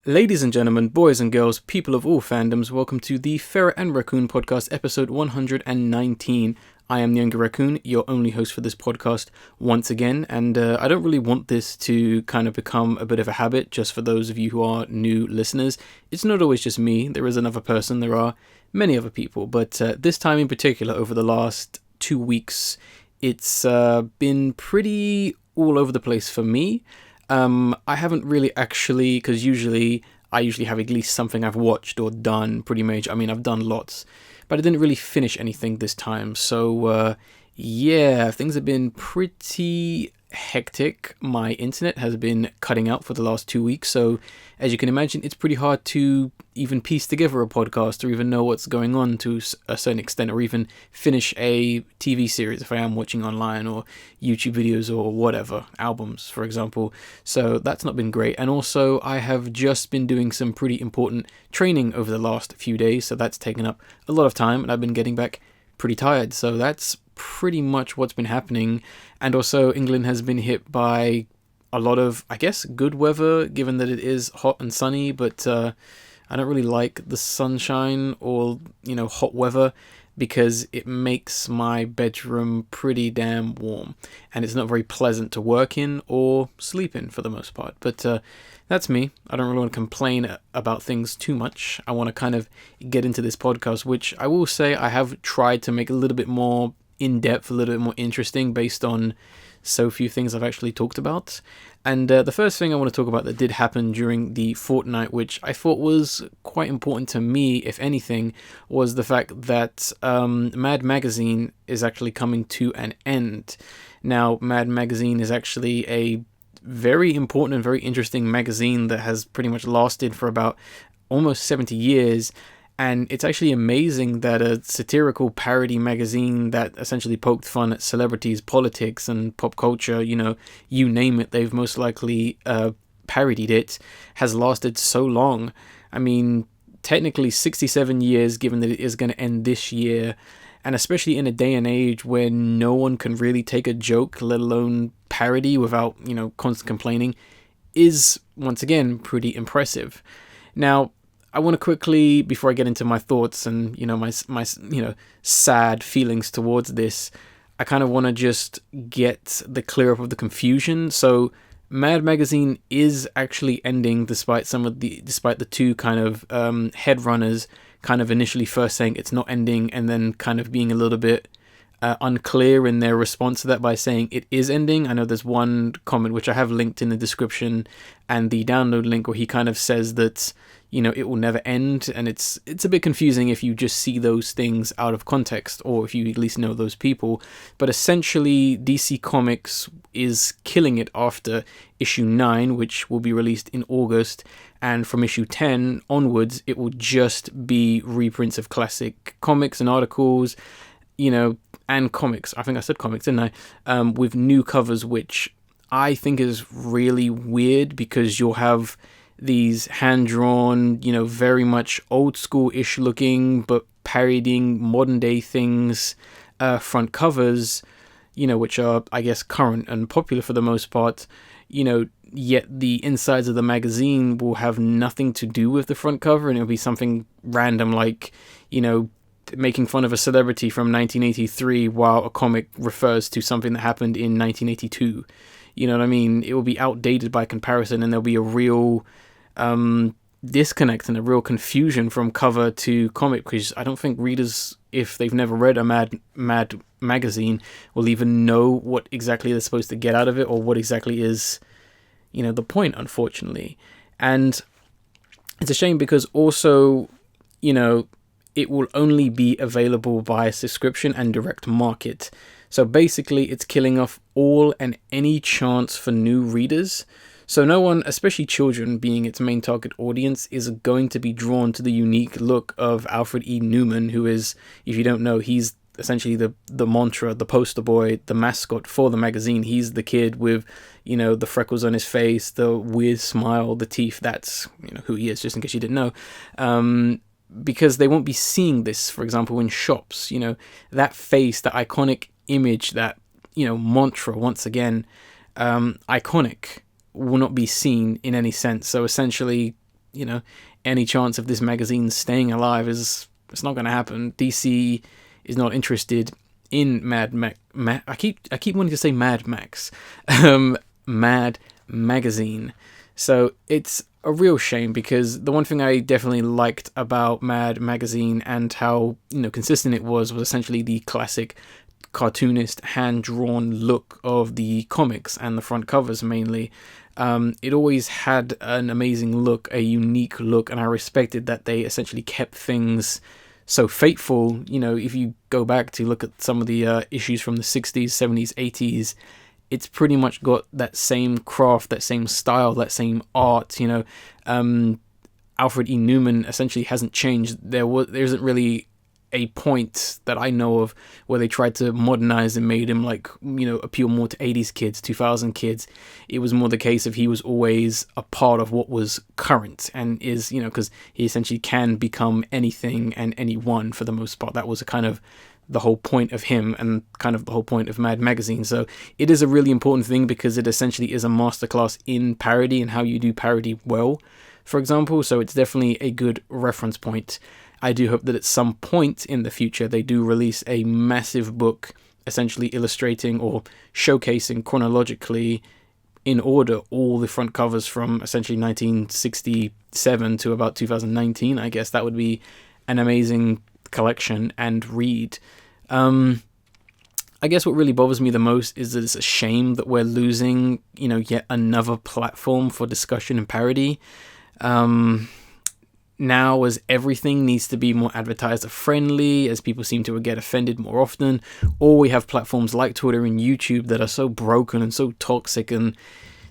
Ladies and gentlemen, boys and girls, people of all fandoms, welcome to the Ferret Raccoon podcast, episode 119. I am the Younger Raccoon, your only host for this podcast once again, and I don't really want this to kind of become a bit of a habit just for those of you who are new listeners. It's not always just me, there is another person, there are many other people, but this time in particular, over the last 2 weeks, it's been pretty all over the place for me. I haven't really actually, because I usually have at least something I've watched or done pretty major. I mean, I've done lots, but I didn't really finish anything this time. So, yeah, things have been pretty hectic. My internet has been cutting out for the last 2 weeks. So, as you can imagine, it's pretty hard to even piece together a podcast or even know what's going on to a certain extent, or even finish a TV series if I am watching online, or YouTube videos or whatever, albums, for example. So that's not been great. And also, I have just been doing some pretty important training over the last few days, so that's taken up a lot of time, and I've been getting back pretty tired. So that's pretty much what's been happening. And also, England has been hit by a lot of, I guess, good weather, given that it is hot and sunny, but I don't really like the sunshine or, hot weather, because it makes my bedroom pretty damn warm, and it's not very pleasant to work in or sleep in for the most part. But that's me. I don't really want to complain about things too much. I want to kind of get into this podcast, which I will say I have tried to make a little bit more in-depth, a little bit more interesting, based on so few things I've actually talked about. And the first thing I want to talk about that did happen during the fortnight, which I thought was quite important to me, if anything, was the fact that Mad Magazine is actually coming to an end. Now, Mad Magazine is actually a very important and very interesting magazine that has pretty much lasted for about almost 70 years. And it's actually amazing that a satirical parody magazine that essentially poked fun at celebrities, politics, and pop culture, you name it, they've most likely parodied it, has lasted so long. I mean, technically 67 years, given that it is going to end this year. And especially in a day and age where no one can really take a joke, let alone parody, without, constant complaining, is, once again, pretty impressive. Now, I want to quickly, before I get into my thoughts and, my sad feelings towards this, I kind of want to just get the clear up of the confusion. So, Mad Magazine is actually ending, despite the two kind of headrunners kind of initially first saying it's not ending, and then kind of being a little bit unclear in their response to that by saying it is ending. I know there's one comment which I have linked in the description and the download link, where he kind of says that it will never end, and it's a bit confusing if you just see those things out of context, or if you at least know those people. But essentially, DC Comics is killing it after issue 9, which will be released in August, and from issue 10 onwards, it will just be reprints of classic comics and articles, and comics. I think I said comics, didn't I? With new covers, which I think is really weird, because you'll have these hand-drawn, very much old-school-ish looking, but parodying modern-day things, front covers, which are, I guess, current and popular for the most part, yet the insides of the magazine will have nothing to do with the front cover, and it'll be something random like, making fun of a celebrity from 1983 while a comic refers to something that happened in 1982. You know what I mean? It will be outdated by comparison, and there'll be a real disconnect and a real confusion from cover to comic, because I don't think readers, if they've never read a Mad Magazine, will even know what exactly they're supposed to get out of it, or what exactly is, the point, unfortunately. And it's a shame, because also, it will only be available via subscription and direct market. So basically, it's killing off all and any chance for new readers. So no one, especially children being its main target audience, is going to be drawn to the unique look of Alfred E. Newman, who is, if you don't know, he's essentially the mantra, the poster boy, the mascot for the magazine. He's the kid with, the freckles on his face, the weird smile, the teeth. That's, who he is, just in case you didn't know. Because they won't be seeing this, for example, in shops. That face, that iconic image, that, mantra, once again, iconic, will not be seen in any sense. So essentially, any chance of this magazine staying alive it's not going to happen. DC is not interested in I keep wanting to say Mad Max, Mad Magazine. So it's a real shame, because the one thing I definitely liked about Mad Magazine and how consistent it was essentially the classic cartoonist hand-drawn look of the comics and the front covers mainly. It always had an amazing look, a unique look, and I respected that they essentially kept things so faithful. If you go back to look at some of the issues from the 60s, 70s, 80s, it's pretty much got that same craft, that same style, that same art. Alfred E. Newman essentially hasn't changed. There isn't really a point that I know of where they tried to modernize and made him appeal more to 80s kids, 2000 kids. It was more the case of he was always a part of what was current, and is, because he essentially can become anything and anyone for the most part. That was kind of the whole point of him, and kind of the whole point of Mad Magazine. So it is a really important thing, because it essentially is a masterclass in parody and how you do parody well, for example. So it's definitely a good reference point. I do hope that at some point in the future they do release a massive book essentially illustrating or showcasing chronologically in order all the front covers from essentially 1967 to about 2019. I guess that would be an amazing collection and read. I guess what really bothers me the most is that it's a shame that we're losing, yet another platform for discussion and parody. Now, as everything needs to be more advertiser friendly, as people seem to get offended more often, or we have platforms like Twitter and YouTube that are so broken and so toxic, and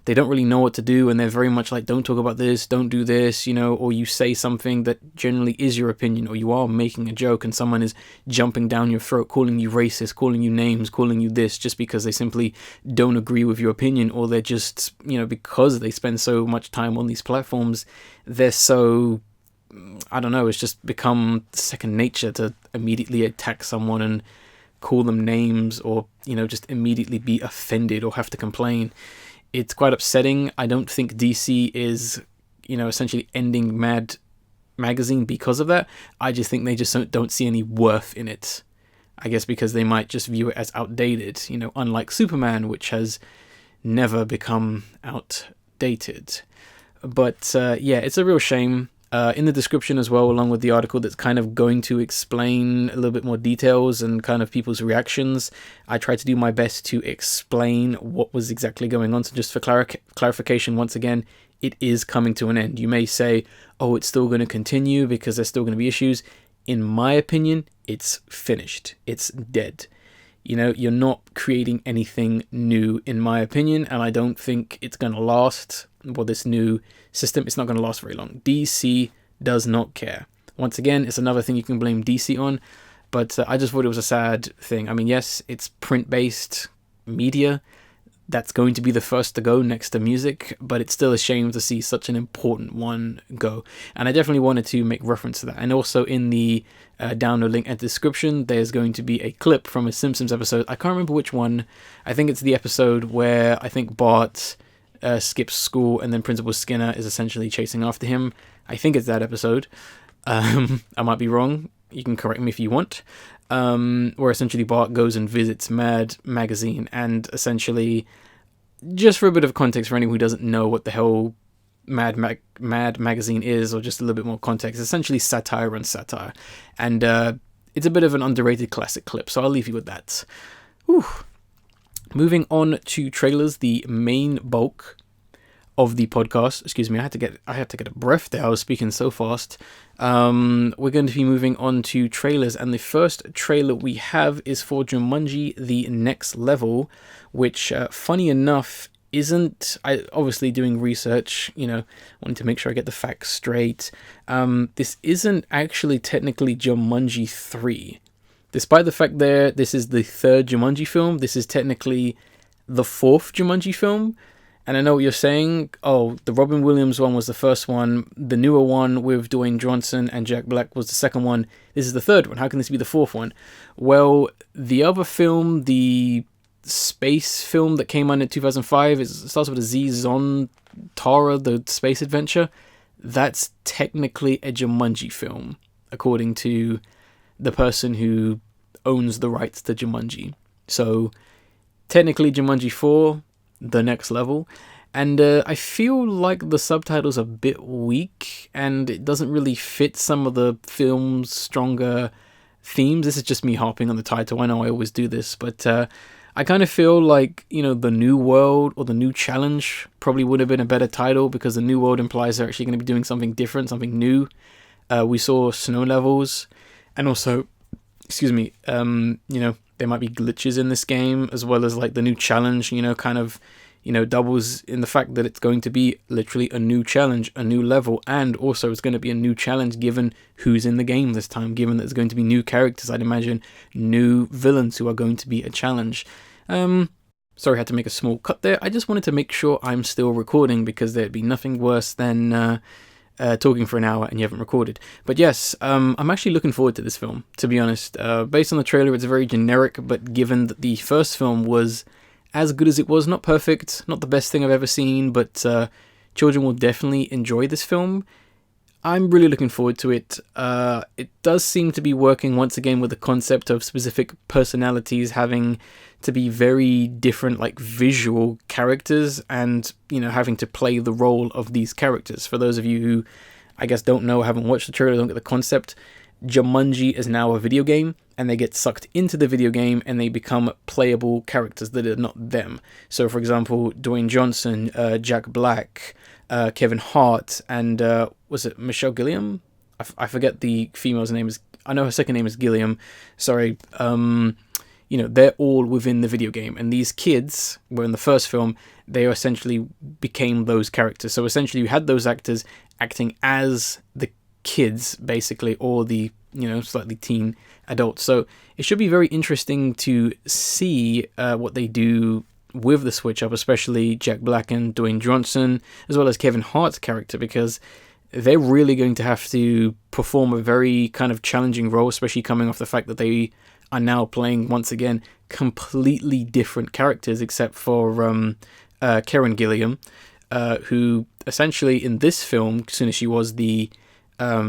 they don't really know what to do, and they're very much like, don't talk about this, don't do this, or you say something that generally is your opinion, or you are making a joke and someone is jumping down your throat, calling you racist, calling you names, calling you this, just because they simply don't agree with your opinion, or they're just, because they spend so much time on these platforms, they're so, I don't know, it's just become second nature to immediately attack someone and call them names, or, just immediately be offended or have to complain. It's quite upsetting. I don't think DC is, essentially ending Mad Magazine because of that. I just think they just don't see any worth in it. I guess because they might just view it as outdated, unlike Superman, which has never become outdated. But yeah, it's a real shame. In the description as well, along with the article that's kind of going to explain a little bit more details and kind of people's reactions, I tried to do my best to explain what was exactly going on. So just for clarification, once again, it is coming to an end. You may say, oh, it's still going to continue because there's still going to be issues. In my opinion, it's finished. It's dead. You're not creating anything new, in my opinion, and I don't think it's going to last. Well, this new system, it's not going to last very long. DC does not care. Once again, it's another thing you can blame DC on, but I just thought it was a sad thing. I mean, yes, it's print-based media. That's going to be the first to go next to music, but it's still a shame to see such an important one go. And I definitely wanted to make reference to that. And also in the download link and description, there's going to be a clip from a Simpsons episode. I can't remember which one. I think it's the episode where I think Bart skips school and then Principal Skinner is essentially chasing after him. I think it's that episode. I might be wrong. You can correct me if you want. Where essentially Bart goes and visits Mad Magazine, and essentially, just for a bit of context for anyone who doesn't know what the hell Mad Magazine is, or just a little bit more context, essentially satire on satire, and it's a bit of an underrated classic clip, so I'll leave you with that. Whew. Moving on to trailers, the main bulk of the podcast. Excuse me, I had to get a breath there. I was speaking so fast. We're going to be moving on to trailers, and the first trailer we have is for Jumanji: The Next Level, which, funny enough, isn't. I obviously doing research, wanting to make sure I get the facts straight. This isn't actually technically Jumanji 3. Despite the fact this is the third Jumanji film, this is technically the fourth Jumanji film. And I know what you're saying. Oh, the Robin Williams one was the first one. The newer one with Dwayne Johnson and Jack Black was the second one. This is the third one. How can this be the fourth one? Well, the other film, the space film that came out in 2005, it starts with a Z, Zon Tara, the space adventure. that's technically a Jumanji film, according to the person who owns the rights to Jumanji. So technically Jumanji 4, the next level. And I feel like the subtitle's a bit weak, and it doesn't really fit some of the film's stronger themes. This is just me harping on the title. I know I always do this, but I kind of feel like, the New World or the New Challenge probably would have been a better title, because the New World implies they're actually going to be doing something different, something new. We saw snow levels, and also, excuse me, there might be glitches in this game, as well as like the new challenge, kind of, doubles in the fact that it's going to be literally a new challenge, a new level, and also it's going to be a new challenge given who's in the game this time, given that there's going to be new characters, I'd imagine, new villains who are going to be a challenge. Sorry, I had to make a small cut there. I just wanted to make sure I'm still recording, because there'd be nothing worse than talking for an hour and you haven't recorded. But yes, I'm actually looking forward to this film, to be honest. Based on the trailer, it's very generic, but given that the first film was as good as it was, not perfect, not the best thing I've ever seen, but children will definitely enjoy this film. I'm really looking forward to it. It does seem to be working once again with the concept of specific personalities having to be very different, like visual characters, and having to play the role of these characters. For those of you who, I guess, don't know, haven't watched the trailer, don't get the concept, Jumanji is now a video game, and they get sucked into the video game and they become playable characters that are not them. So, for example, Dwayne Johnson, Jack Black, Kevin Hart, and was it Michelle Gilliam? I forget the female's name. I know her second name is Gilliam. Sorry. They're all within the video game, and these kids were in the first film. They essentially became those characters. So essentially, you had those actors acting as the kids, basically, or the slightly teen adults. So it should be very interesting to see what they do with the switch up, especially Jack Black and Dwayne Johnson, as well as Kevin Hart's character, because they're really going to have to perform a very kind of challenging role, especially coming off the fact that they are now playing, once again, completely different characters, except for Karen Gilliam, who essentially in this film, as soon as she was the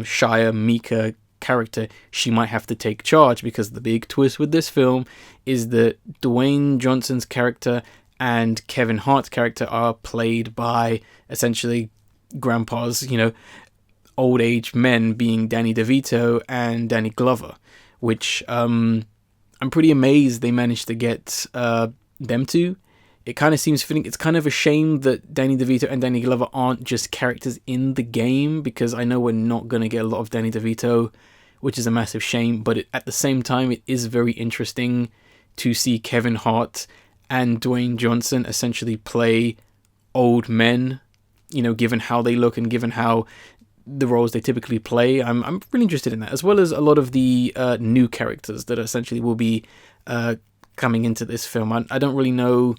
shyer, meeker character, she might have to take charge, because the big twist with this film is that Dwayne Johnson's character and Kevin Hart's character are played by essentially grandpas, old age men, being Danny DeVito and Danny Glover, which I'm pretty amazed they managed to get them to. It kind of seems fitting. It's kind of a shame that Danny DeVito and Danny Glover aren't just characters in the game, because I know we're not going to get a lot of Danny DeVito, which is a massive shame. But at the same time, it is very interesting to see Kevin Hart and Dwayne Johnson essentially play old men, given how they look and given how the roles they typically play. I'm really interested in that, as well as a lot of the new characters that essentially will be coming into this film. I don't really know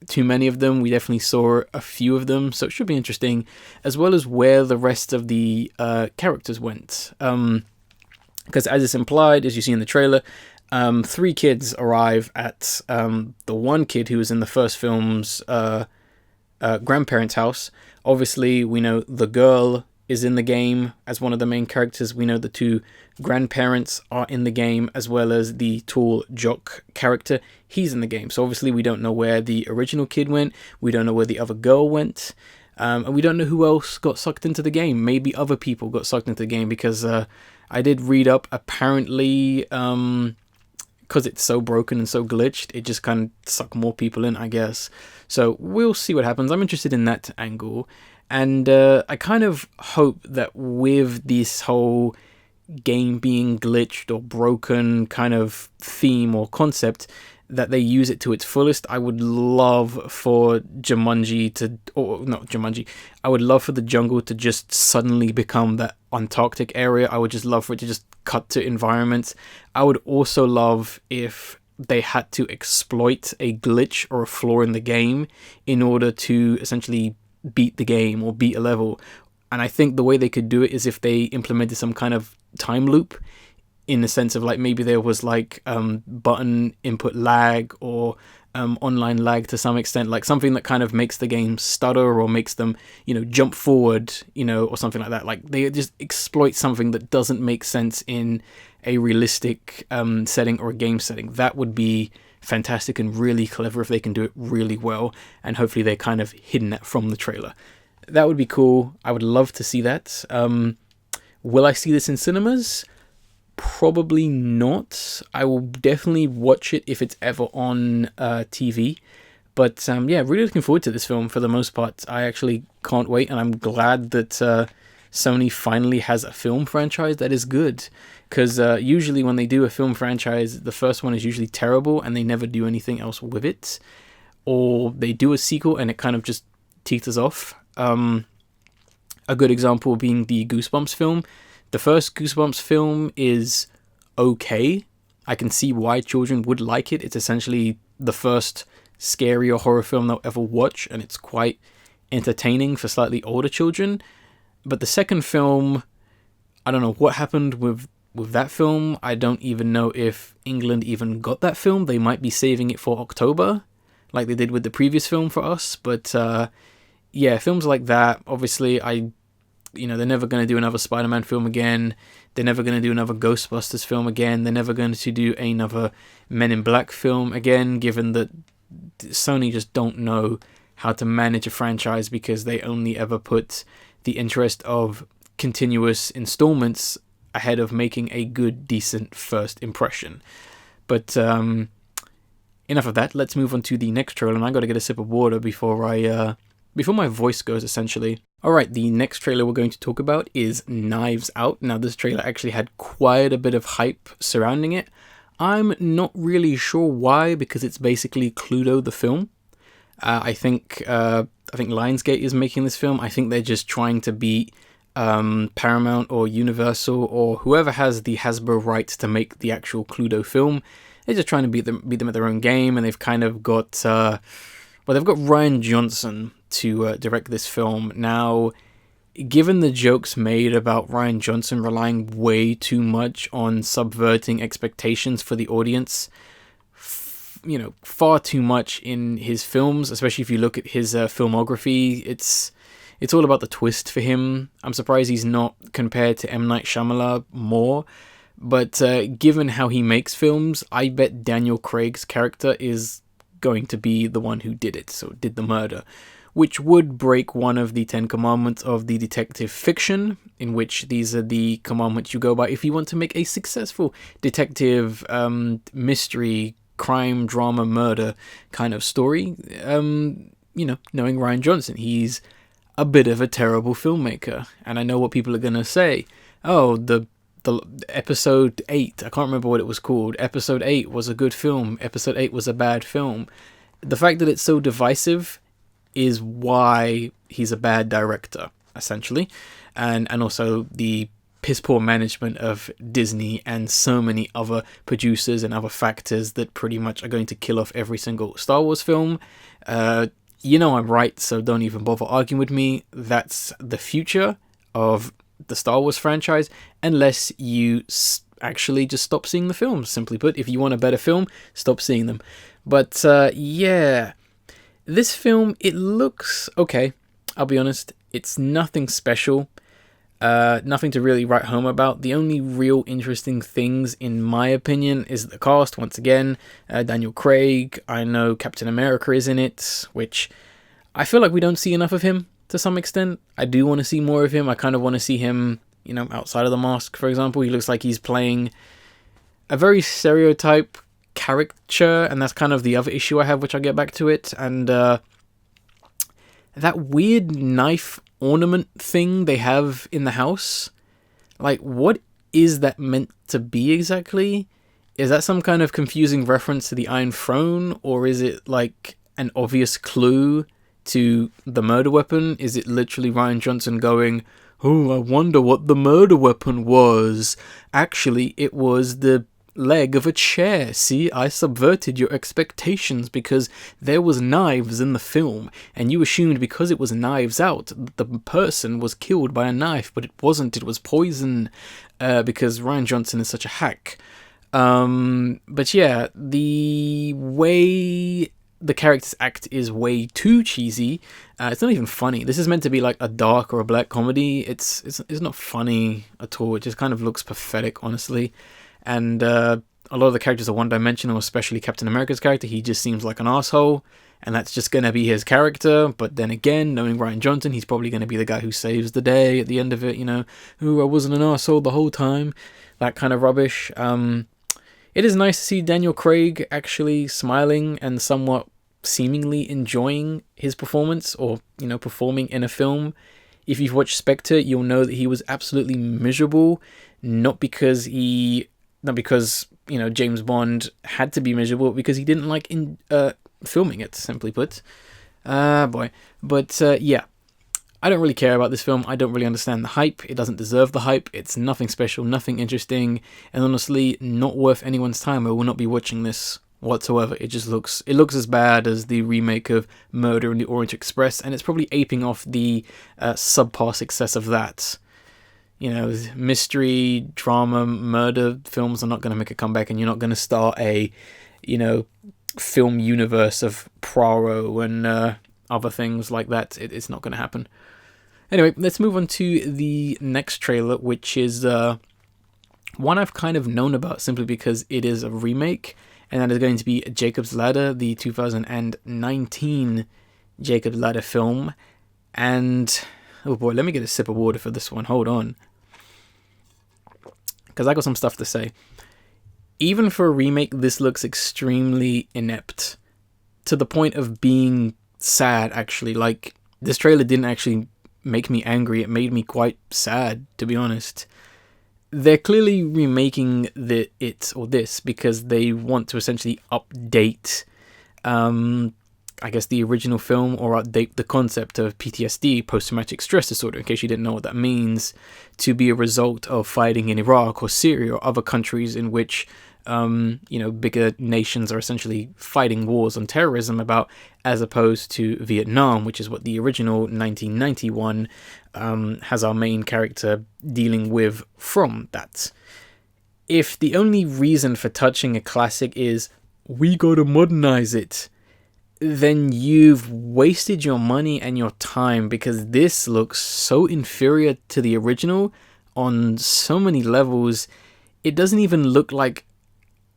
too many of them. We definitely saw a few of them, so it should be interesting, as well as where the rest of the characters went. Because as it's implied, as you see in the trailer, 3 kids arrive at the one kid who was in the first film's grandparents' house. Obviously, we know the girl is in the game as one of the main characters. We know the 2 grandparents are in the game, as well as the tall jock character. He's in the game. So obviously we don't know where the original kid went. We don't know where the other girl went. And we don't know who else got sucked into the game. Maybe other people got sucked into the game, because I did read up, apparently, because it's so broken and so glitched, it just kind of sucked more people in, I guess. So we'll see what happens. I'm interested in that angle. And I kind of hope that with this whole game being glitched or broken kind of theme or concept, that they use it to its fullest. I would love for Jumanji to, or not Jumanji, I would love for the jungle to just suddenly become that Antarctic area. I would just love for it to just cut to environments. I would also love if they had to exploit a glitch or a flaw in the game in order to essentially beat the game or beat a level. And I think the way they could do it is if they implemented some kind of time loop, in the sense of like maybe there was like button input lag, or online lag to some extent, like something that kind of makes the game stutter or makes them, jump forward, or something like that. Like they just exploit something that doesn't make sense in a realistic setting or a game setting. That would be fantastic and really clever if they can do it really well, and hopefully they're kind of hidden that from the trailer. That would be cool. I would love to see that. Will I see this in cinemas? Probably not. I will definitely watch it if it's ever on TV. But yeah, really looking forward to this film for the most part. I actually can't wait, and I'm glad that Sony finally has a film franchise that is good. Because usually when they do a film franchise, the first one is usually terrible and they never do anything else with it. Or they do a sequel and it kind of just teeters off. A good example being the Goosebumps film. The first Goosebumps film is okay. I can see why children would like it. It's essentially the first scary or horror film they'll ever watch, and it's quite entertaining for slightly older children. But the second film, I don't know what happened with that film. I don't even know if England even got that film. They might be saving it for October, like they did with the previous film for us. But yeah, films like that, obviously, they're never going to do another Spider-Man film again. They're never going to do another Ghostbusters film again. They're never going to do another Men in Black film again, given that Sony just don't know how to manage a franchise because they only ever put the interest of continuous installments ahead of making a good, decent first impression. But enough of that. Let's move on to the next trailer, and I got to get a sip of water before my voice goes, essentially. Alright, the next trailer we're going to talk about is Knives Out. Now, this trailer actually had quite a bit of hype surrounding it. I'm not really sure why, because it's basically Cluedo the film. I think Lionsgate is making this film. I think they're just trying to beat Paramount or Universal or whoever has the Hasbro rights to make the actual Cluedo film. They're just trying to beat them at their own game, and they've kind of got they've got Rian Johnson to direct this film. Now, given the jokes made about Rian Johnson relying way too much on subverting expectations for the audience, far too much in his films, especially if you look at his filmography, it's all about the twist for him. I'm surprised he's not compared to M. Night Shyamalan more, but given how he makes films, I bet Daniel Craig's character is going to be the one who did it, so did the murder, which would break one of the 10 commandments of the detective fiction, in which these are the commandments you go by if you want to make a successful detective mystery, crime, drama, murder kind of story. Knowing Rian Johnson, he's a bit of a terrible filmmaker, and I know what people are going to say. Oh, the episode 8, I can't remember what it was called. Episode 8 was a good film. Episode 8 was a bad film. The fact that it's so divisive is why he's a bad director, essentially. And also the piss poor management of Disney and so many other producers and other factors that pretty much are going to kill off every single Star Wars film. I'm right, so don't even bother arguing with me. That's the future of the Star Wars franchise, unless you actually just stop seeing the films. Simply put, if you want a better film, stop seeing them. But yeah, this film, it looks okay. I'll be honest, it's nothing special, nothing to really write home about. The only real interesting things, in my opinion, is the cast. Once again, Daniel Craig. I know Captain America is in it, which I feel like we don't see enough of him. To some extent, I do want to see more of him. I kind of want to see him, outside of the mask, for example. He looks like he's playing a very stereotype character, and that's kind of the other issue I have, which I'll get back to it. And that weird knife ornament thing they have in the house, like, what is that meant to be exactly? Is that some kind of confusing reference to the Iron Throne, or is it like an obvious clue to the murder weapon? Is it literally Rian Johnson going, oh, I wonder what the murder weapon was? Actually, it was the leg of a chair. See, I subverted your expectations because there was knives in the film, and you assumed because it was Knives Out, the person was killed by a knife, but it wasn't. It was poison, because Rian Johnson is such a hack. But yeah, the way the character's act is way too cheesy. It's not even funny. This is meant to be like a dark or a black comedy. It's not funny at all. It just kind of looks pathetic, honestly. And a lot of the characters are one-dimensional, especially Captain America's character. He just seems like an asshole, and that's just going to be his character. But then again, knowing Rian Johnson, he's probably going to be the guy who saves the day at the end of it, Ooh, I wasn't an asshole the whole time. That kind of rubbish. It is nice to see Daniel Craig actually smiling and somewhat seemingly enjoying his performance, or, performing in a film. If you've watched Spectre, you'll know that he was absolutely miserable, not because James Bond had to be miserable, but because he didn't like filming it, simply put. But yeah. I don't really care about this film. I don't really understand the hype. It doesn't deserve the hype. It's nothing special, nothing interesting, and honestly, not worth anyone's time. I will not be watching this whatsoever. It looks as bad as the remake of Murder in the Orient Express, and it's probably aping off the subpar success of that. Mystery, drama, murder films are not going to make a comeback, and you're not going to start a, film universe of Poirot and other things like that. It's not going to happen. Anyway, let's move on to the next trailer, which is one I've kind of known about simply because it is a remake, and that is going to be Jacob's Ladder, the 2019 Jacob's Ladder film. And, oh boy, let me get a sip of water for this one. Hold on. Because I got some stuff to say. Even for a remake, this looks extremely inept. To the point of being sad, actually. Like, this trailer didn't actually make me angry. It made me quite sad, to be honest. They're clearly remaking this because they want to essentially update, I guess, the original film, or update the concept of PTSD, post-traumatic stress disorder, in case you didn't know what that means, to be a result of fighting in Iraq or Syria or other countries in which bigger nations are essentially fighting wars on terrorism about, as opposed to Vietnam, which is what the original 1991 has our main character dealing with from that. If the only reason for touching a classic is, we gotta modernize it, then you've wasted your money and your time, because this looks so inferior to the original on so many levels. It doesn't even look like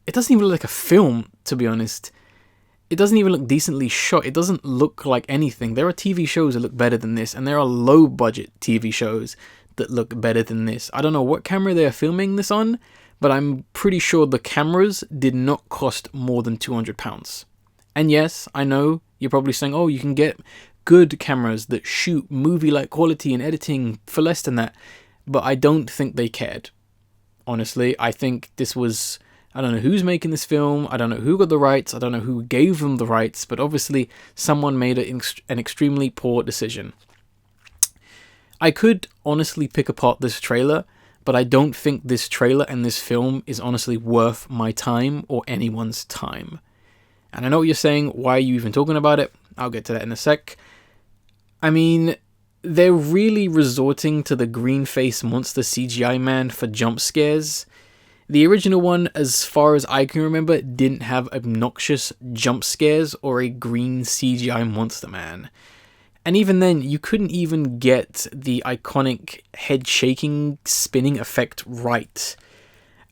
a film, to be honest. It doesn't even look decently shot. It doesn't look like anything. There are TV shows that look better than this, and there are low-budget TV shows that look better than this. I don't know what camera they are filming this on, but I'm pretty sure the cameras did not cost more than £200. And yes, I know, you're probably saying, oh, you can get good cameras that shoot movie-like quality and editing for less than that. But I don't think they cared. Honestly, I think this was... I don't know who's making this film, I don't know who got the rights, I don't know who gave them the rights, but obviously someone made an extremely poor decision. I could honestly pick apart this trailer, but I don't think this trailer and this film is honestly worth my time or anyone's time. And I know what you're saying, why are you even talking about it? I'll get to that in a sec. I mean, they're really resorting to the green face monster CGI man for jump scares. The original one, as far as I can remember, didn't have obnoxious jump scares or a green CGI monster man. And even then, you couldn't even get the iconic head-shaking, spinning effect right.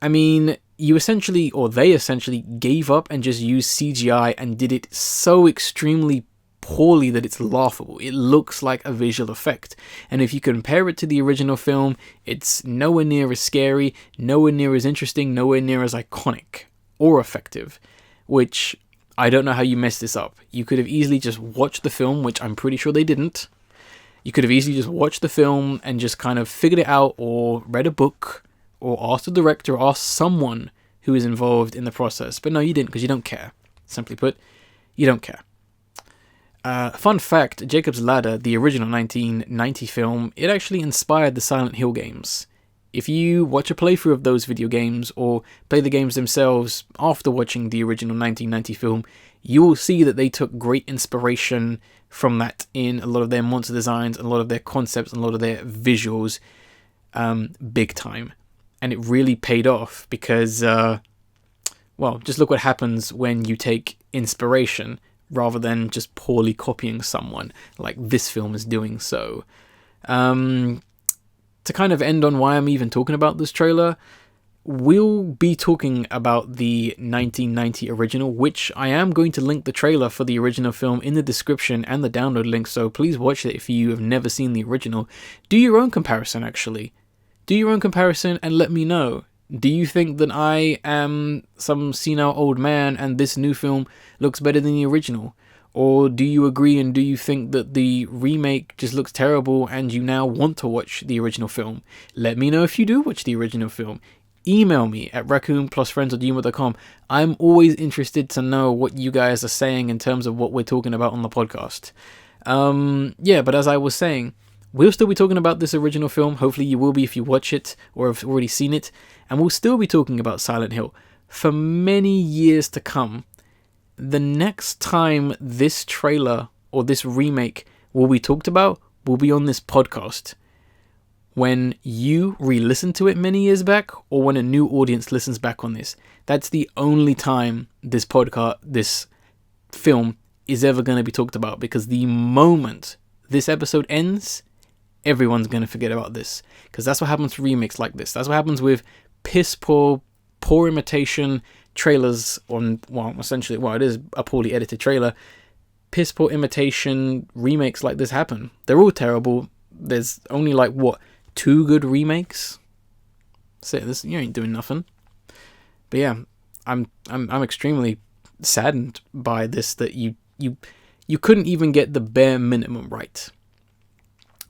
I mean, they essentially gave up and just used CGI and did it so extremely poorly that it's laughable. It looks like a visual effect. And if you compare it to the original film, it's nowhere near as scary, nowhere near as interesting, nowhere near as iconic or effective. Which, I don't know how you messed this up. You could have easily just watched the film, which I'm pretty sure they didn't. You could have easily just watched the film and just kind of figured it out, or read a book, or asked the director, or asked someone who is involved in the process. But no, you didn't, because you don't care. Simply put, you don't care. Fun fact, Jacob's Ladder, the original 1990 film, it actually inspired the Silent Hill games. If you watch a playthrough of those video games, or play the games themselves after watching the original 1990 film, you will see that they took great inspiration from that in a lot of their monster designs, a lot of their concepts, and a lot of their visuals, big time. And it really paid off, because, just look what happens when you take inspiration rather than just poorly copying someone like this film is doing so. To kind of end on why I'm even talking about this trailer, we'll be talking about the 1990 original, which I am going to link the trailer for the original film in the description and the download link, so please watch it if you have never seen the original. Do your own comparison, actually. Do your own comparison and let me know. Do you think that I am some senile old man and this new film looks better than the original? Or do you agree and do you think that the remake just looks terrible and you now want to watch the original film? Let me know if you do watch the original film. Email me at raccoonplusfriends@gmail.com. I'm always interested to know what you guys are saying in terms of what we're talking about on the podcast. But as I was saying, we'll still be talking about this original film. Hopefully you will be if you watch it or have already seen it. And we'll still be talking about Silent Hill for many years to come. The next time this trailer or this remake will be talked about will be on this podcast. When you re-listen to it many years back, or when a new audience listens back on this. That's the only time this film is ever going to be talked about, because the moment this episode ends, everyone's going to forget about this. Because that's what happens to remakes like this. That's what happens with piss poor imitation trailers on, it is a poorly edited trailer. Piss poor imitation remakes like this happen. They're all terrible. There's only 2 good remakes. So this, you ain't doing nothing. But yeah, I'm extremely saddened by this, that you couldn't even get the bare minimum right.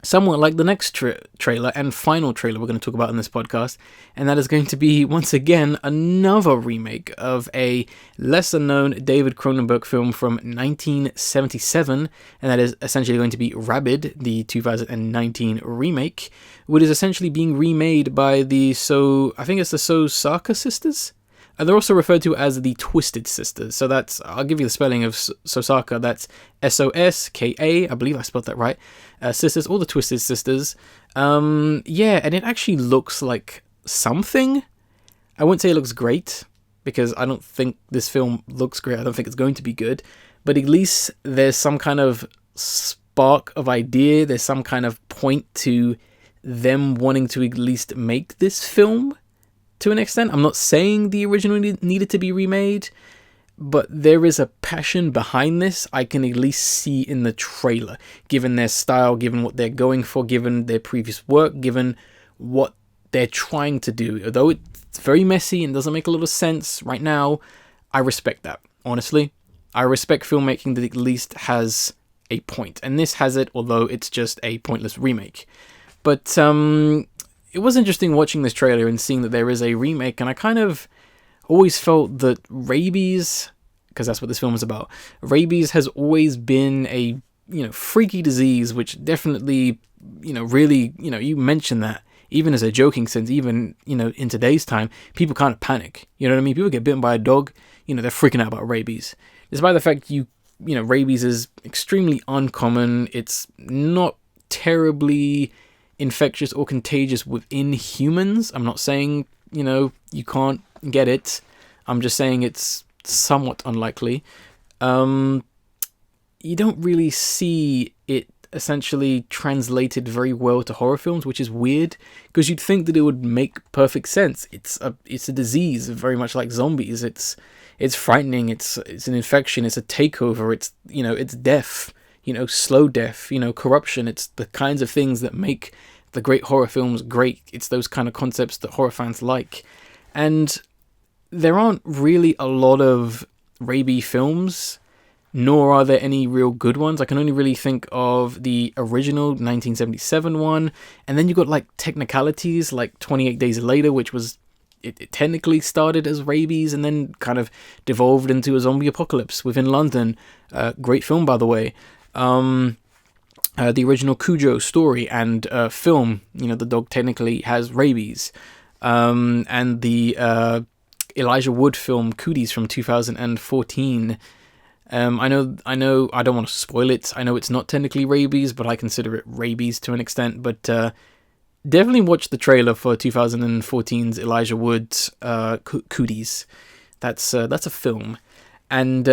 Somewhat like the next trailer and final trailer we're going to talk about in this podcast, and that is going to be, once again, another remake of a lesser-known David Cronenberg film from 1977, and that is essentially going to be Rabid, the 2019 remake, which is essentially being remade by the Sosaka sisters? And they're also referred to as the Twisted Sisters. So that's, I'll give you the spelling of Sosaka. That's Soska. I believe I spelled that right. Sisters, all the Twisted Sisters. And it actually looks like something. I wouldn't say it looks great, because I don't think this film looks great. I don't think it's going to be good. But at least there's some kind of spark of idea. There's some kind of point to them wanting to at least make this film. To an extent, I'm not saying the original needed to be remade, but there is a passion behind this I can at least see in the trailer, given their style, given what they're going for, given their previous work, given what they're trying to do. Although it's very messy and doesn't make a lot of sense right now, I respect that, honestly. I respect filmmaking that at least has a point, and this has it, although it's just a pointless remake. But it was interesting watching this trailer and seeing that there is a remake, and I kind of always felt that rabies, because that's what this film is about, rabies has always been a, freaky disease, which definitely, really, you mention that, even as a joking sense, even, in today's time, people kind of panic, you know what I mean? People get bitten by a dog, they're freaking out about rabies. Despite the fact rabies is extremely uncommon, it's not terribly infectious or contagious within humans. I'm not saying, you can't get it. I'm just saying it's somewhat unlikely. You don't really see it essentially translated very well to horror films, which is weird, because you'd think that it would make perfect sense. It's a disease, very much like zombies. It's frightening. It's an infection. It's a takeover. It's it's death. Slow death, corruption. It's the kinds of things that make the great horror films great. It's those kind of concepts that horror fans like. And there aren't really a lot of rabies films, nor are there any real good ones. I can only really think of the original 1977 one, and then you got technicalities like 28 Days Later, which was it technically started as rabies and then kind of devolved into a zombie apocalypse within London. Great film, by the way. The original Cujo story and film, the dog technically has rabies. And the Elijah Wood film Cooties from 2014. I know, I don't want to spoil it. I know it's not technically rabies, but I consider it rabies to an extent. But definitely watch the trailer for 2014's Elijah Wood's Cooties. That's a film. And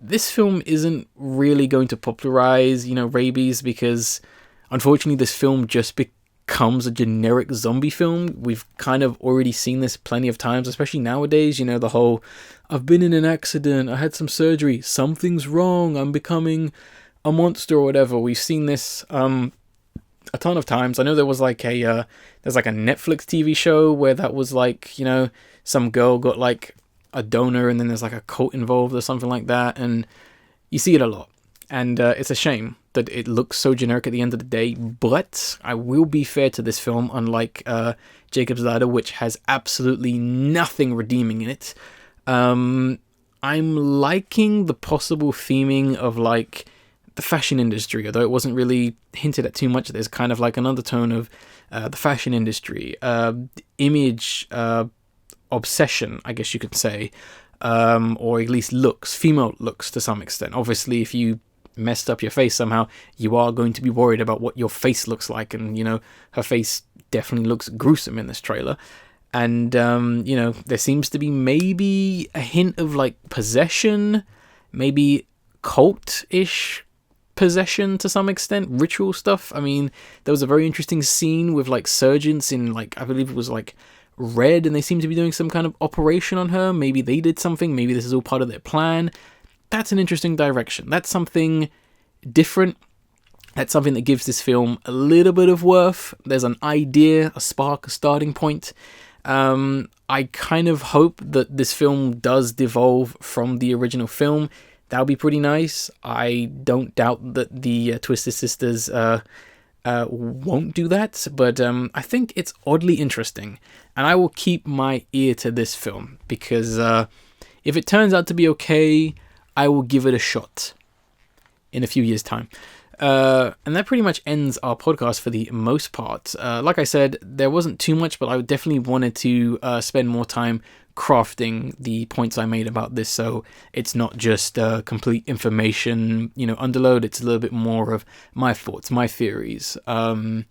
this film isn't really going to popularize, rabies, because unfortunately this film just becomes a generic zombie film. We've kind of already seen this plenty of times, especially nowadays, the whole, I've been in an accident, I had some surgery, something's wrong, I'm becoming a monster or whatever. We've seen this a ton of times. I know there was like there's like a Netflix TV show where that was like, some girl got like a donor and then there's like a cult involved or something like that, and you see it a lot. And it's a shame that it looks so generic at the end of the day, but I will be fair to this film, unlike Jacob's Ladder, which has absolutely nothing redeeming in it. I'm liking the possible theming of like the fashion industry, although it wasn't really hinted at too much. There's kind of like an undertone of the fashion industry, image obsession, I guess you could say, or at least looks, female looks to some extent. Obviously, if you messed up your face somehow, you are going to be worried about what your face looks like, and her face definitely looks gruesome in this trailer. And there seems to be maybe a hint of like possession, maybe cult-ish possession to some extent, ritual stuff. I mean, there was a very interesting scene with like surgeons in like, I believe it was like red, and they seem to be doing some kind of operation on her. Maybe they did something, maybe this is all part of their plan. That's an interesting direction. That's something different. That's something that gives this film a little bit of worth. There's an idea, a spark, a starting point. I kind of hope that this film does devolve from the original film. That would be pretty nice. I don't doubt that the Twisted Sisters won't do that, but I think it's oddly interesting, and I will keep my ear to this film, because if it turns out to be okay, I will give it a shot in a few years' time. And that pretty much ends our podcast for the most part. Like I said, there wasn't too much, but I definitely wanted to spend more time crafting the points I made about this, so it's not just complete information, underload. It's a little bit more of my thoughts, my theories, and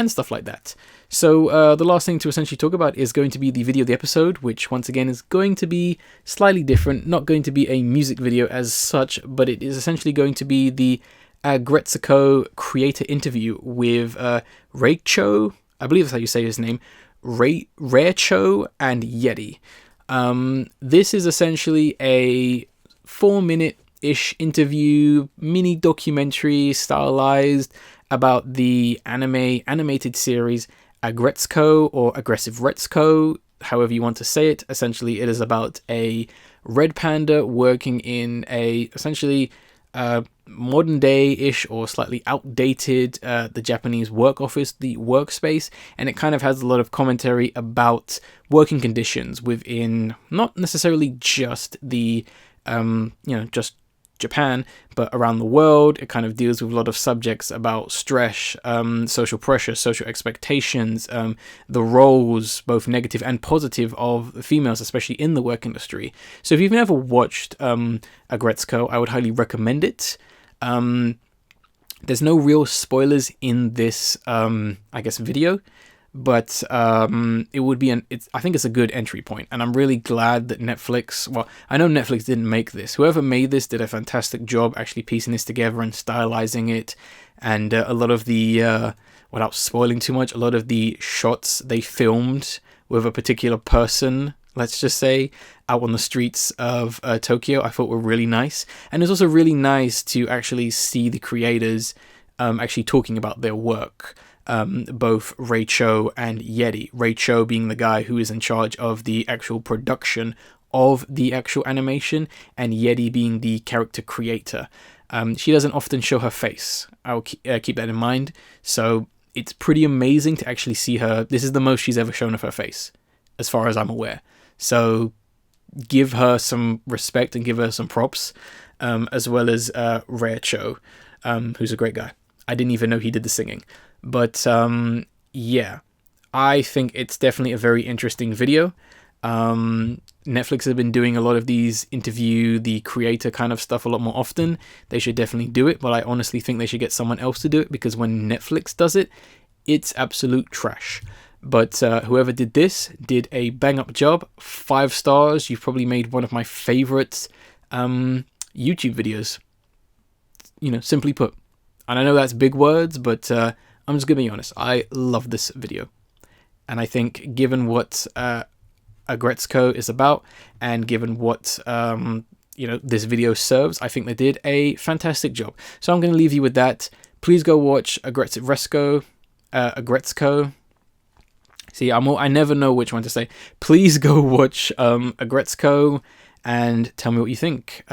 stuff like that. So the last thing to essentially talk about is going to be the video of the episode, which once again is going to be slightly different, not going to be a music video as such, but it is essentially going to be the Aggretsuko creator interview with Rarecho, I believe that's how you say his name, Rarecho and Yeti. This is essentially a 4-minute-ish interview, mini documentary stylized about the animated series Aggretsuko, or Aggressive Retsuko, however you want to say it. Essentially, it is about a red panda working in a essentially modern day-ish or slightly outdated the Japanese work office, the workspace, and it kind of has a lot of commentary about working conditions within not necessarily just the just Japan, but around the world. It kind of deals with a lot of subjects about stress, social pressure, social expectations, the roles, both negative and positive, of females, especially in the work industry. So if you've never watched Aggretsuko, I would highly recommend it. There's no real spoilers in this, video, but it would be I think it's a good entry point, and I'm really glad that Netflix, well, I know Netflix didn't make this. Whoever made this did a fantastic job actually piecing this together and stylizing it, and a lot of the, without spoiling too much, a lot of the shots they filmed with a particular person, let's just say, out on the streets of Tokyo, I thought were really nice. And it's also really nice to actually see the creators actually talking about their work. Both Rarecho and Yeti. Rarecho being the guy who is in charge of the actual production of the actual animation, and Yeti being the character creator. She doesn't often show her face. I'll keep that in mind. So it's pretty amazing to actually see her. This is the most she's ever shown of her face, as far as I'm aware. So give her some respect and give her some props, as well as Rarecho, who's a great guy. I didn't even know he did the singing. But yeah, I think it's definitely a very interesting video. Netflix have been doing a lot of these interview the creator kind of stuff a lot more often. They should definitely do it, but I honestly think they should get someone else to do it, because when Netflix does it, it's absolute trash. But whoever did this did a bang up job. 5 stars. You've probably made one of my favorite YouTube videos. Simply put. And I know that's big words, but I'm just going to be honest. I love this video. And I think given what Aggretsuko is about, and given what this video serves, I think they did a fantastic job. So I'm going to leave you with that. Please go watch Aggretsuko. See, I never know which one to say. Please go watch Aggretsuko and tell me what you think.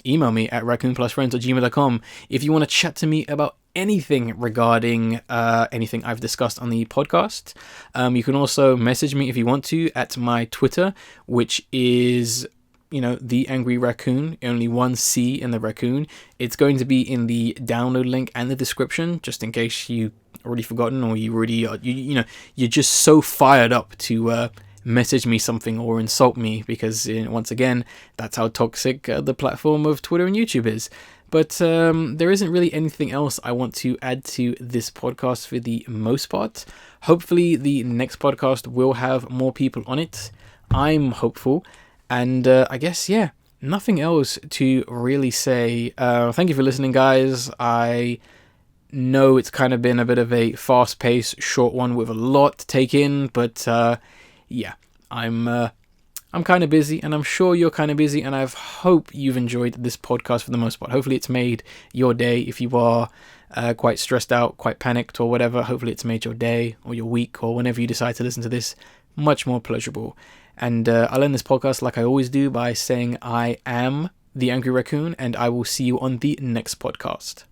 Email me at raccoonplusfriends@gmail.com if you want to chat to me about anything regarding anything I've discussed on the podcast. You can also message me if you want to at my Twitter, which is the Angry Raccoon, only one C in the raccoon. It's going to be in the download link and the description, just in case you already forgotten, or you already you're just so fired up to message me something or insult me, because once again, that's how toxic the platform of Twitter and YouTube is. But there isn't really anything else I want to add to this podcast for the most part. Hopefully the next podcast will have more people on it. I'm hopeful. And I guess, nothing else to really say. Thank you for listening, guys. I know it's kind of been a bit of a fast-paced, short one with a lot to take in. But I'm kind of busy, and I'm sure you're kind of busy. And I hope you've enjoyed this podcast for the most part. Hopefully it's made your day. If you are quite stressed out, quite panicked or whatever, hopefully it's made your day or your week or whenever you decide to listen to this much more pleasurable. And I'll end this podcast like I always do by saying I am the Angry Raccoon, and I will see you on the next podcast.